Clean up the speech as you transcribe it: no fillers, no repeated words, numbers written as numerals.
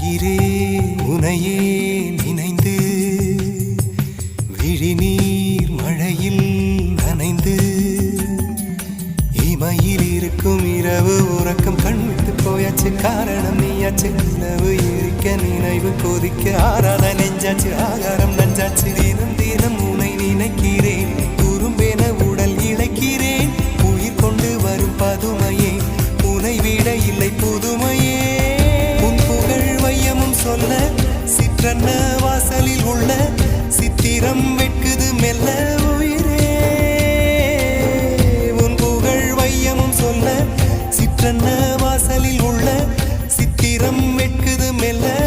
உயிரே உனையே நினைந்து விழிநீர் மழையில் நனைந்து இமையில் இருக்கும் இரவு உறக்கம் கண்விட்டு போயாச்சு. காரணம் நீயாச்சு. நிலவு எரிக்க நினைவு கொதிக்க ஆறாத நெஞ்சாச்சு. ஆகாரம் நஞ்சாச்சு. தினம் தினம் உனை நினைக்கிறேன். குறும்பென உடல் இழைக்கிறேன். உயிர் கொண்டு வரும் பதுமையே உனை விட இல்லை புதுமையே. உன் புகழ் வையமும் சொல்ல சிற்றன்ன வாசலில் உள்ள சித்திரம் வெட்குது மெல்ல உயிரே. உன் புகழ் வையமும் சொல்ல சிற்றன்ன வாசலில் உள்ள சித்திரம் வெட்குது மெல்ல